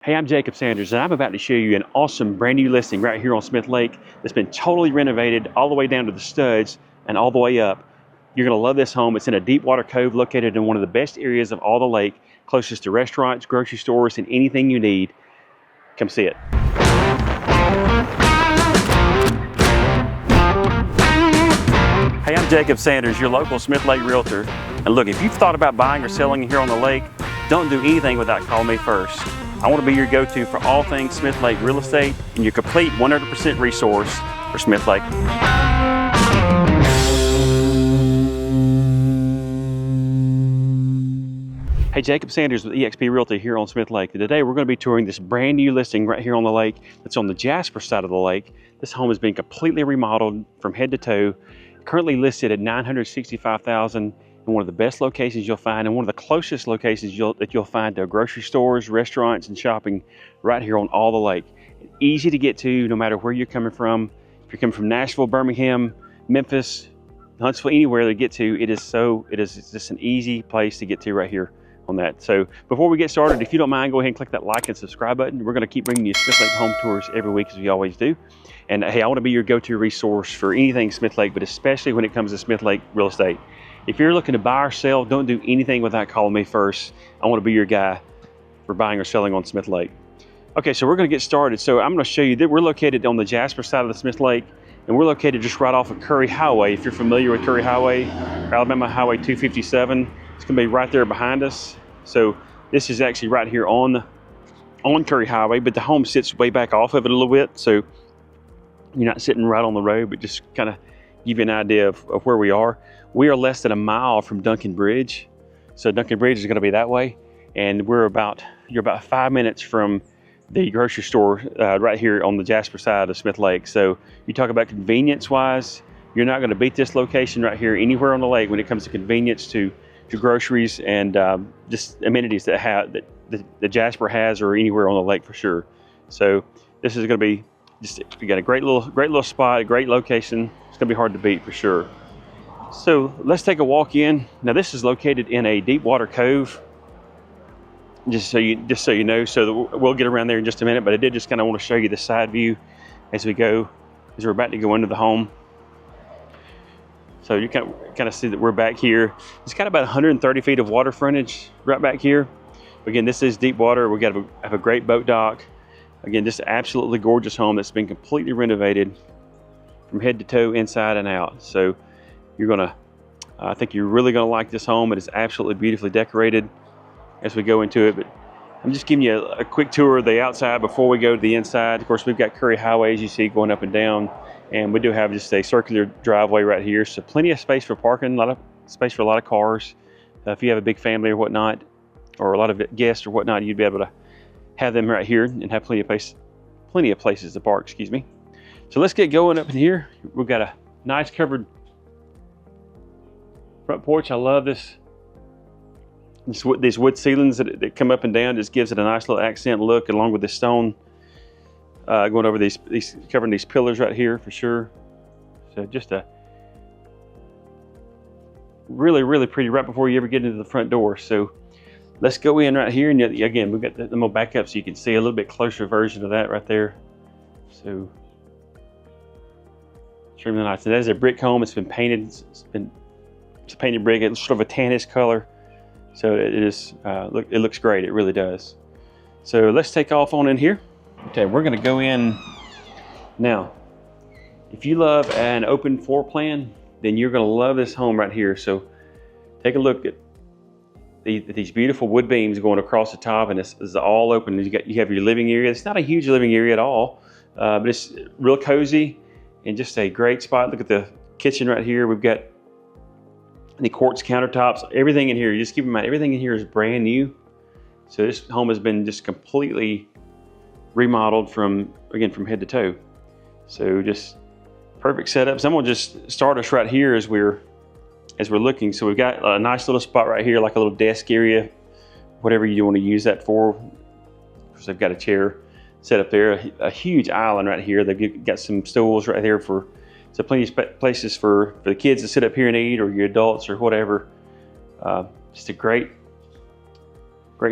Hey, I'm Jacob Sanders, and I'm about to show you an awesome brand new listing right here on Smith Lake that's been totally renovated all the way down to the studs and all the way up. You're going to love this home. It's in a deep water cove located in one of the best areas of all the lake, closest to restaurants, grocery stores, and anything you need. Come see it. Hey, I'm Jacob Sanders, your local Smith Lake Realtor. And look, if you've thought about buying or selling here on the lake, don't do anything without calling me first. I want to be your go-to for all things Smith Lake real estate and your complete 100% resource for Smith Lake. Hey, Jacob Sanders with eXp Realty here on Smith Lake. Today we're going to be touring this brand new listing right here on the lake that's on the Jasper side of the lake. This home has been completely remodeled from head to toe, currently listed at $965,000 in one of the best locations you'll find and one of the closest locations that you'll find to grocery stores, restaurants, and shopping right here on all the lake. Easy to get to no matter where you're coming from. If you're coming from Nashville, Birmingham, Memphis, Huntsville, anywhere to get to, it is just an easy place to get to right here on that. So before we get started, if you don't mind, go ahead and click that like and subscribe button. We're going to keep bringing you Smith Lake home tours every week as we always do. And hey, I want to be your go-to resource for anything Smith Lake, but especially when it comes to Smith Lake real estate. If you're looking to buy or sell, don't do anything without calling me first. I want to be your guy for buying or selling on Smith Lake. Okay, so we're going to get started. So I'm going to show you that we're located on the Jasper side of the Smith Lake, and we're located just right off of Curry Highway. If you're familiar with Curry Highway, Alabama Highway 257, it's going to be right there behind us. So this is actually right here on Curry Highway, but the home sits way back off of it a little bit. So you're not sitting right on the road, but just kind of give you an idea of where we are. We are less than a mile from Duncan Bridge. So Duncan Bridge is going to be that way. And you're about 5 minutes from the grocery store right here on the Jasper side of Smith Lake. So you talk about convenience wise, you're not going to beat this location right here anywhere on the lake when it comes to convenience to groceries and just amenities that the Jasper has or anywhere on the lake for sure. So this is going to be we got a great little spot, a great location. It's going to be hard to beat for sure. So let's take a walk in. Now this is located in a deep water cove. Just so you know, so we'll get around there in just a minute, but I did just kind of want to show you the side view as we're about to go into the home. So you kind of see that we're back here. It's got about 130 feet of water frontage right back here. Again, this is deep water. We have a great boat dock. Again, just an absolutely gorgeous home that's been completely renovated from head to toe, inside and out. So I think you're really gonna like this home. It is absolutely beautifully decorated as we go into it. But I'm just giving you a quick tour of the outside before we go to the inside. Of course, we've got Curry Highway, as you see, going up and down. And we do have just a circular driveway right here. So plenty of space for parking, a lot of space for a lot of cars. If you have a big family or whatnot, or a lot of guests or whatnot, you'd be able to have them right here and have plenty of places to park, excuse me. So let's get going up in here. We've got a nice covered front porch. I love these wood ceilings that come up and down. Just gives it a nice little accent look, along with the stone going over covering these pillars right here for sure. So just a really pretty right before you ever get into the front door. So let's go in right here, and again, we've got the more back up so you can see a little bit closer version of that right there. So extremely nice. And that is a brick home. It's been painted. It's a painted brick. It's sort of a tannish color. So it looks great. It really does. So let's take off on in here. Okay, we're going to go in now. If you love an open floor plan, then you're going to love this home right here. So take a look at these beautiful wood beams going across the top, and this is all open. You have your living area. It's not a huge living area at all, but it's real cozy and just a great spot. Look at the kitchen right here. We've got the quartz countertops, everything in here. Just keep in mind, everything in here is brand new. So this home has been just completely remodeled from head to toe. So just perfect setup. So I'm gonna just start us right here as we're looking. So we've got a nice little spot right here, like a little desk area, whatever you want to use that for. So they've got a chair set up there, a huge island right here. They've got some stools right there so plenty of places for the kids to sit up here and eat, or your adults or whatever. Just a great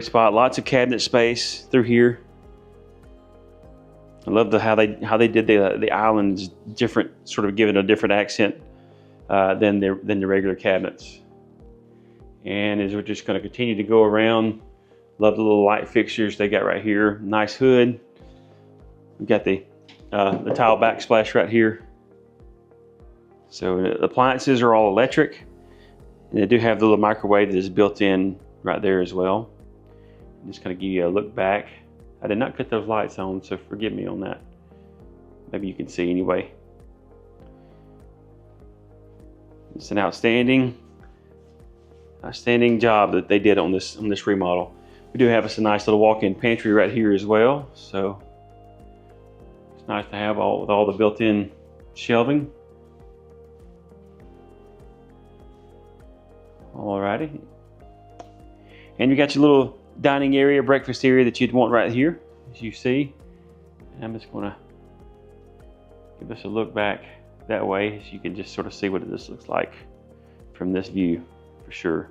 spot. Lots of cabinet space through here. I love how they did the islands different, sort of giving a different accent than the regular cabinets. And as we're just going to continue to go around, love the little light fixtures they got right here. Nice hood. We've got the tile backsplash right here. So the appliances are all electric, and they do have the little microwave that is built in right there as well. I'm just going to give you a look back. I did not cut those lights on, so forgive me on that. Maybe you can see anyway. It's an outstanding job that they did on this remodel. We do have us a nice little walk-in pantry right here as well, so it's nice to have with all the built-in shelving. Alrighty, and you got your little dining area, breakfast area that you'd want right here, as you see. And I'm just going to give us a look back that way, so you can just sort of see what this looks like from this view, for sure.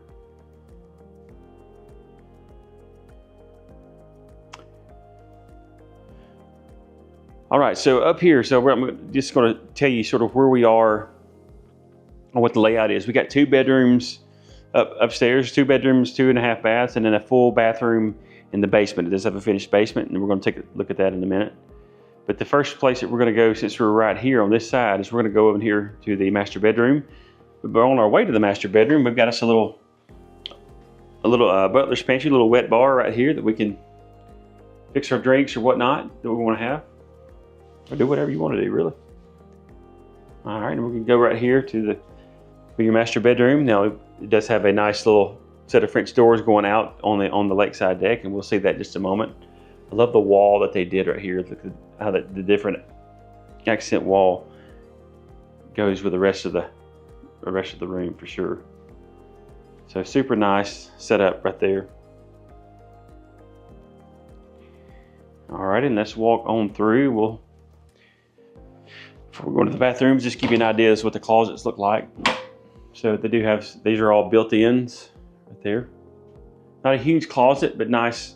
All right, so up here, I'm just going to tell you sort of where we are and what the layout is. We got 2 bedrooms upstairs, 2 bedrooms, 2.5 baths, and then a full bathroom in the basement. It does have a finished basement, and we're going to take a look at that in a minute. But the first place that we're going to go, since we're right here on this side, is we're going to go over here to the master bedroom. But on our way to the master bedroom, we've got us a little butler's pantry, a little wet bar right here that we can fix our drinks or whatnot that we want to have, or do whatever you want to do, really. All right, and we can go right here to your master bedroom. Now, it does have a nice little set of French doors going out on the lakeside deck, and we'll see that in just a moment. I love the wall that they did right here. Look at how the different accent wall goes with the rest of the room, for sure. So super nice setup right there. All right, and let's walk on through. Before we go into the bathrooms, just give you an idea of what the closets look like. So they do have, these are all built-ins right there. Not a huge closet, but nice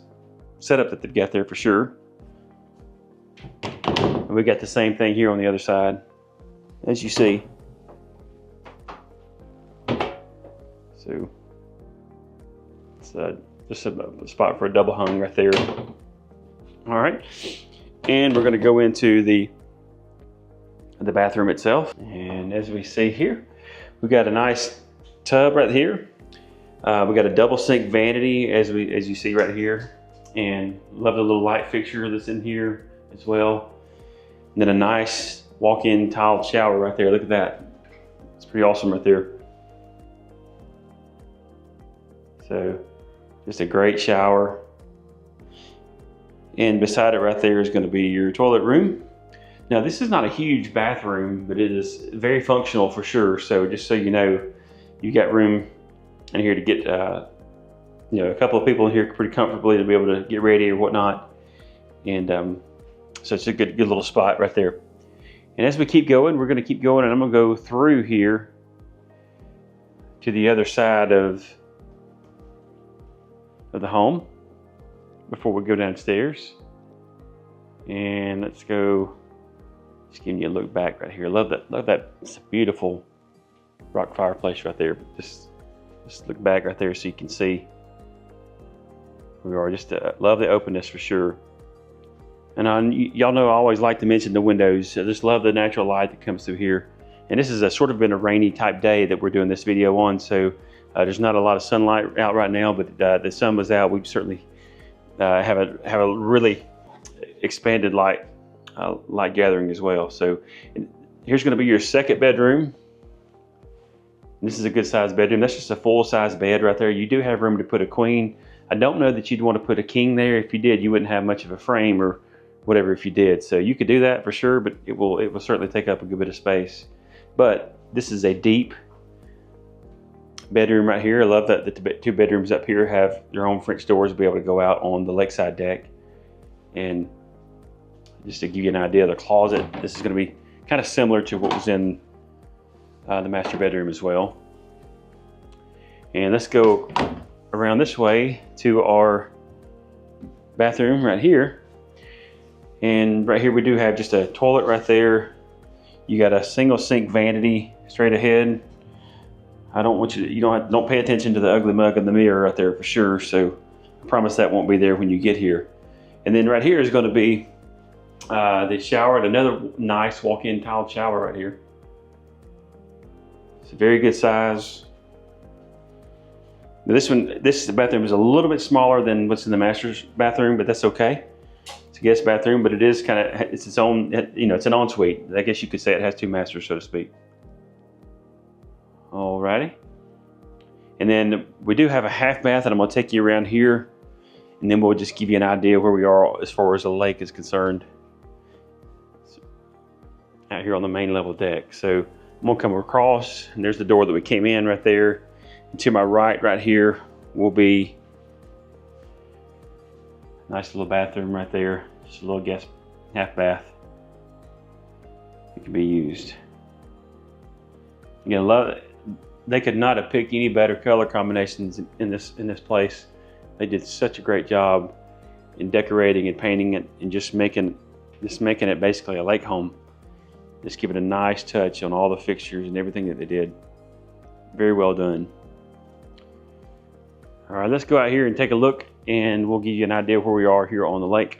setup that they've got there for sure. And we got the same thing here on the other side, as you see. So it's just a spot for a double hung right there. All right, and we're going to go into the bathroom itself. And as we see here, we've got a nice tub right here. We got a double sink vanity as you see right here, and love the little light fixture that's in here as well. And then a nice walk-in tiled shower right there. Look at that. It's pretty awesome right there. So just a great shower. And beside it right there is going to be your toilet room. Now, this is not a huge bathroom, but it is very functional for sure. So just so you know, you got room in here to get a couple of people in here pretty comfortably to be able to get ready or whatnot. And so it's a good little spot right there. And as we keep going, we're going to keep going, and I'm going to go through here to the other side of the home before we go downstairs. And let's go. Just giving you a look back right here. Love that. It's a beautiful rock fireplace right there. Just look back right there so you can see where we are. Just love the openness for sure. And y'all know I always like to mention the windows. I just love the natural light that comes through here. And this is sort of been a rainy type day that we're doing this video on, so there's not a lot of sunlight out right now, but the sun was out. We certainly have a really expanded light gathering as well. So here's going to be your second bedroom. This is a good sized bedroom. That's just a full size bed right there. You do have room to put a queen. I don't know that you'd want to put a king there. If you did, you wouldn't have much of a frame or whatever if you did. So you could do that for sure, but it will certainly take up a good bit of space. But this is a deep bedroom right here. I love that the 2 bedrooms up here have their own French doors to be able to go out on the lakeside deck. And just to give you an idea of the closet, this is going to be kind of similar to what was in the master bedroom as well. And let's go around this way to our bathroom right here. And right here we do have just a toilet right there. You got a single sink vanity straight ahead. I don't want you to, don't pay attention to the ugly mug in the mirror right there for sure. So I promise that won't be there when you get here. And then right here is going to be the shower, and another nice walk-in tiled shower right here. It's a very good size. Now this bathroom is a little bit smaller than what's in the master's bathroom, but that's okay. It's a guest bathroom, but it is it's its own, it's an ensuite. I guess you could say it has two masters, so to speak. Alrighty. And then we do have a half bath, and I'm gonna take you around here, and then we'll just give you an idea where we are as far as the lake is concerned. Out here on the main level deck. So I'm gonna come across, and there's the door that we came in right there. And to my right here will be a nice little bathroom right there. Just a little guest half bath. It can be used. Again, love it. They could not have picked any better color combinations in this place. They did such a great job in decorating and painting it, and just making it basically a lake home. Just give it a nice touch on all the fixtures and everything that they did. Very well done. All right, let's go out here and take a look, and we'll give you an idea where we are here on the lake.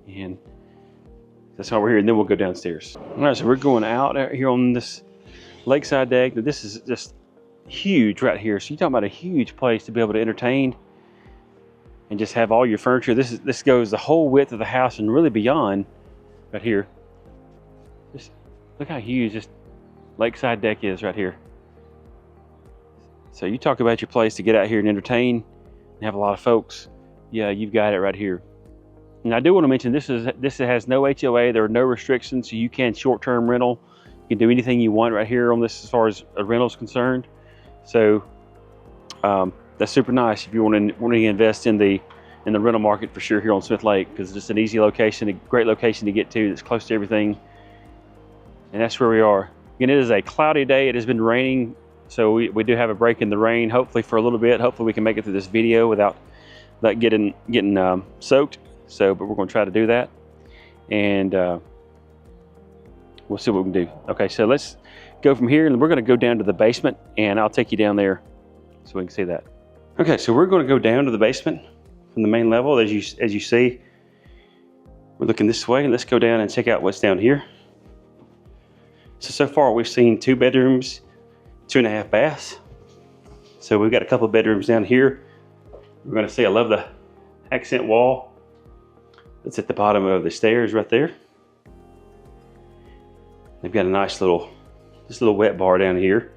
And that's why we're here, and then we'll go downstairs. All right, so we're going out here on this lakeside deck. This is just huge right here. So you're talking about a huge place to be able to entertain and just have all your furniture. This goes the whole width of the house and really beyond right here. Just look how huge this lakeside deck is right here. So you talk about your place to get out here and entertain and have a lot of folks. Yeah, you've got it right here. And I do want to mention this has no HOA. There are no restrictions, so you can short-term rental. You can do anything you want right here on this as far as a rental is concerned. So that's super nice if you want to invest in the rental market for sure here on Smith Lake, because it's just an easy location, a great location to get to. That's close to everything, and that's where we are. Again, it is a cloudy day. It has been raining, so we do have a break in the rain. Hopefully for a little bit. Hopefully we can make it through this video without getting soaked. So, but we're going to try to do that, and we'll see what we can do. Okay, so let's go from here, and we're going to go down to the basement, and I'll take you down there so we can see that. Okay, so we're going to go down to the basement from the main level. As you see, we're looking this way, and let's go down and check out what's down here. So far we've seen 2 bedrooms, 2.5 baths. So we've got a couple of bedrooms down here. We're going to see, I love the accent wall that's at the bottom of the stairs right there. They've got a nice little wet bar down here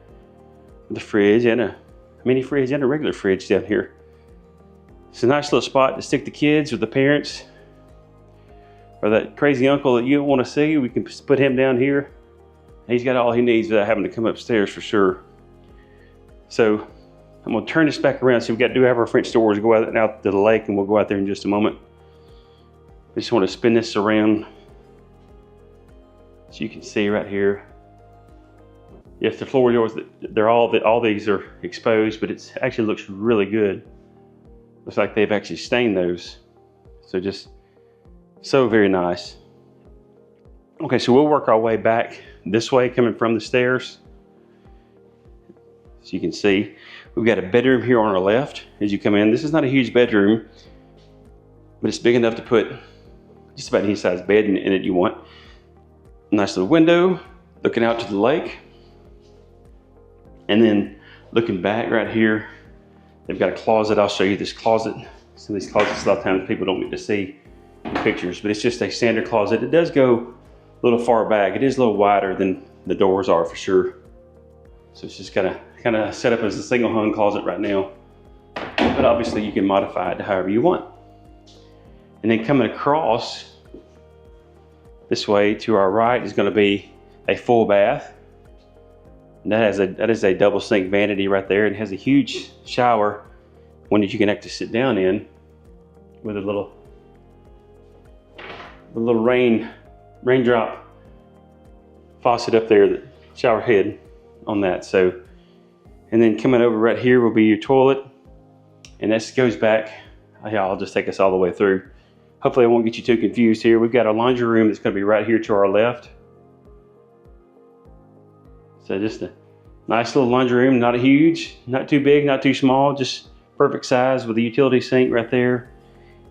with a fridge and a mini fridge and a regular fridge down here. It's a nice little spot to stick the kids with the parents, or that crazy uncle that you don't want to see. We can put him down here. He's got all he needs without having to come upstairs for sure. So I'm going to turn this back around. So do have our French doors go out to the lake, and we'll go out there in just a moment. I just want to spin this around so you can see right here. Yes, the floor doors, all these are exposed, but it actually looks really good. Looks like they've actually stained those. So just so very nice. Okay, so we'll work our way back this way, coming from the stairs. So you can see, we've got a bedroom here on our left as you come in. This is not a huge bedroom, but it's big enough to put just about any size bed in it you want. Nice little window looking out to the lake. And then looking back right here, they've got a closet. I'll show you this closet. Some of these closets, a lot of times people don't get to see in pictures, but it's just a standard closet. It does go a little far back. It is a little wider than the doors are for sure. So it's just kind of set up as a single hung closet right now. But obviously you can modify it to however you want. And then coming across this way to our right is going to be a full bath. And that is a double sink vanity right there, and has a huge shower, one that you can actually sit down in, with a little raindrop faucet up there, the shower head on that. So, and then coming over right here will be your toilet, and this goes back. I'll just take us all the way through. Hopefully I won't get you too confused here. We've got a laundry room that's going to be right here to our left. So just a nice little laundry room, not huge, not too big, not too small, just perfect size with a utility sink right there.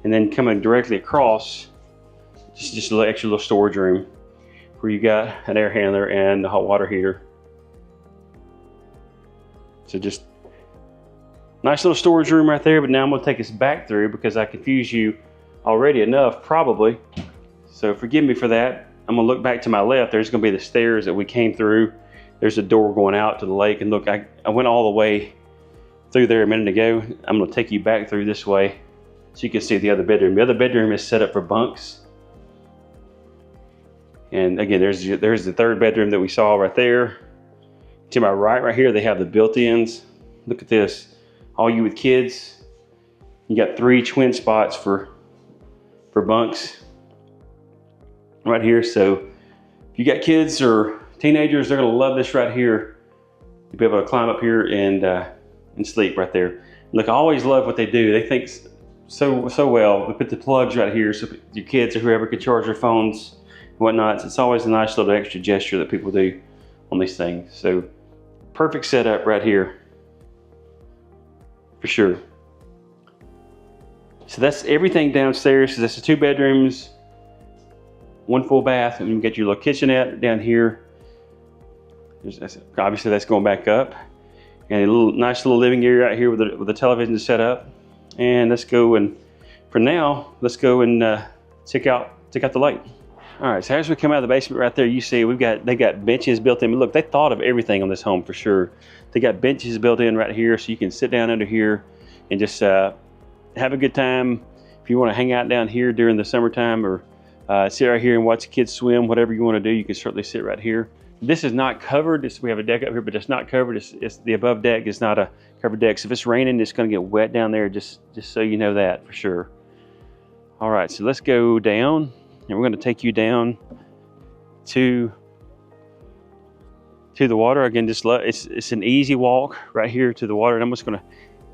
And then coming directly across, just a little extra little storage room where you got an air handler and a hot water heater. So just nice little storage room right there. But now I'm going to take us back through because I confused you already enough probably. So forgive me for that. I'm going to look back to my left. There's going to be the stairs that we came through. There's a door going out to the lake, and look, I went all the way through there a minute ago. I'm going to take you back through this way so you can see the other bedroom. The other bedroom is set up for bunks. And again, there's the third bedroom that we saw right there. To my right here, they have the built-ins. Look at this. All you with kids, you got 3 twin spots for bunks right here. So if you got kids or teenagers, they're gonna love this right here. You'll be able to climb up here and sleep right there. Look, I always love what they do. They think so well. They put the plugs right here so your kids or whoever can charge their phones and whatnot. It's always a nice little extra gesture that people do on these things. So perfect setup right here for sure. So that's everything downstairs. So that's the 2 bedrooms, 1 full bath, and you get your little kitchenette down here. Obviously that's going back up, and a nice little living area right here with the television set up. And let's go, and for now, let's go and check out the lake. All right, so as we come out of the basement right there, you see they got benches built in. Look, they thought of everything on this home for sure. They got benches built in right here, so you can sit down under here and just have a good time. If you want to hang out down here during the summertime, or sit right here and watch the kids swim, whatever you want to do, you can certainly sit right here. This is not covered. We have a deck up here, but it's not covered. It's the above deck is not a covered deck. So if it's raining, it's going to get wet down there. Just so you know that for sure. All right, so let's go down, and we're going to take you down to the water. Again, it's an easy walk right here to the water, and I'm just going to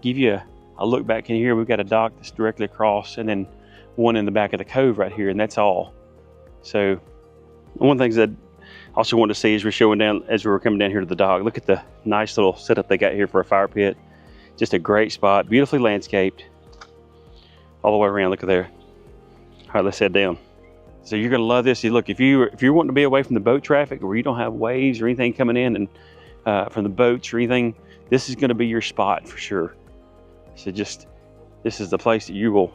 give you a look back in here. We've got a dock that's directly across, and then one in the back of the cove right here, and that's all. So one of the things that I also wanted to see as we're coming down here to the dock, look at the nice little setup they got here for a fire pit. Just a great spot, beautifully landscaped all the way around. Look at there. All right, let's head down. So you're gonna love this. Look, if you're wanting to be away from the boat traffic, or you don't have waves or anything coming in and from the boats or anything, this is gonna be your spot for sure. So this is the place that you will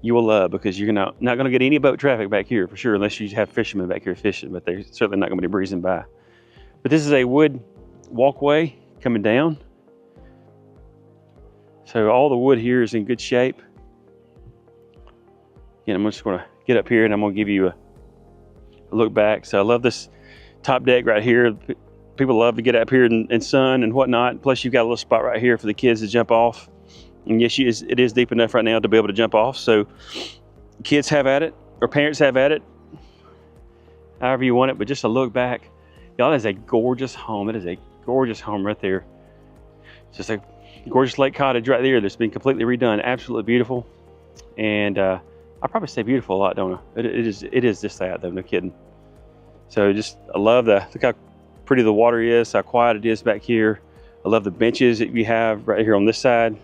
love, because you're not going to get any boat traffic back here for sure, unless you have fishermen back here fishing, but they're certainly not going to be breezing by. But this is a wood walkway coming down. So all the wood here is in good shape. Again, I'm just going to get up here and I'm going to give you a look back. So I love this top deck right here. People love to get up here and sun and whatnot. Plus you've got a little spot right here for the kids to jump off. And yes, it is deep enough right now to be able to jump off. So kids have at it, or parents have at it, however you want it. But just a look back, y'all, that is a gorgeous home. It is a gorgeous home right there. It's just a gorgeous lake cottage right there that's been completely redone. Absolutely beautiful. And I probably say beautiful a lot, don't I? It is just that though, no kidding. So I love look how pretty the water is, how quiet it is back here. I love the benches that you have right here on this side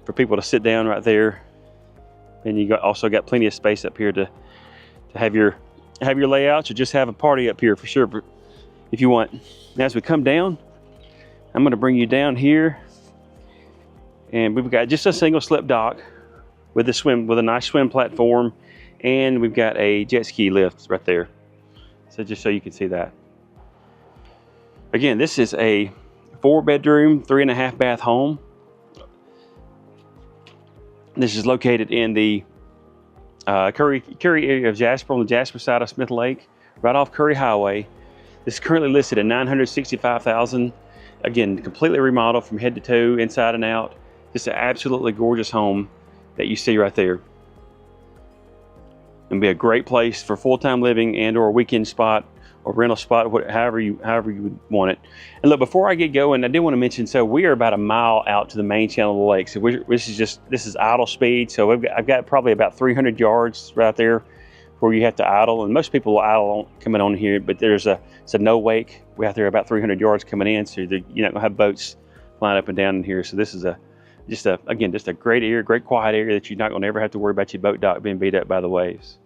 for people to sit down right there. And you also got plenty of space up here to have your layouts, or just have a party up here for sure if you want. Now as we come down, I'm going to bring you down here, and we've got just a single slip dock with a nice swim platform, and we've got a jet ski lift right there. So just so you can see that. Again, this is a 4-bedroom, 3.5 bath home. This is located in the Curry area of Jasper, on the Jasper side of Smith Lake, right off Curry Highway. This is currently listed at $965,000. Again, completely remodeled from head to toe, inside and out. Just an absolutely gorgeous home that you see right there. And be a great place for full-time living and or a weekend spot or rental spot, however you would want it. And look, before I get going, I did want to mention, so we are about a mile out to the main channel of the lake. So this is idle speed. So I've got probably about 300 yards right there where you have to idle, and most people will idle coming on here, but it's a no wake. We're out there about 300 yards coming in, so you're not gonna have boats flying up and down in here. So this is just a great area, great quiet area that you're not gonna ever have to worry about your boat dock being beat up by the waves.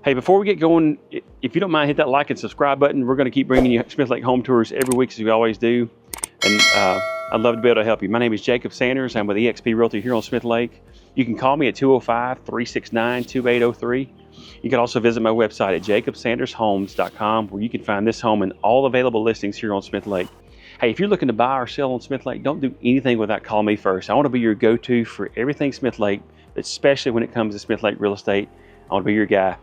Hey, before we get going, if you don't mind, hit that like and subscribe button. We're gonna keep bringing you Smith Lake home tours every week as we always do, and I'd love to be able to help you. My name is Jacob Sanders. I'm with eXp Realty here on Smith Lake. You can call me at 205-369-2803. You can also visit my website at jacobsandershomes.com, where you can find this home and all available listings here on Smith Lake. Hey, if you're looking to buy or sell on Smith Lake, don't do anything without calling me first. I want to be your go-to for everything Smith Lake, especially when it comes to Smith Lake real estate. I want to be your guy.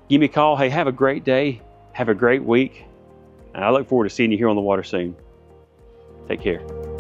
Give me a call. Hey, have a great day. Have a great week. And I look forward to seeing you here on the water soon. Take care.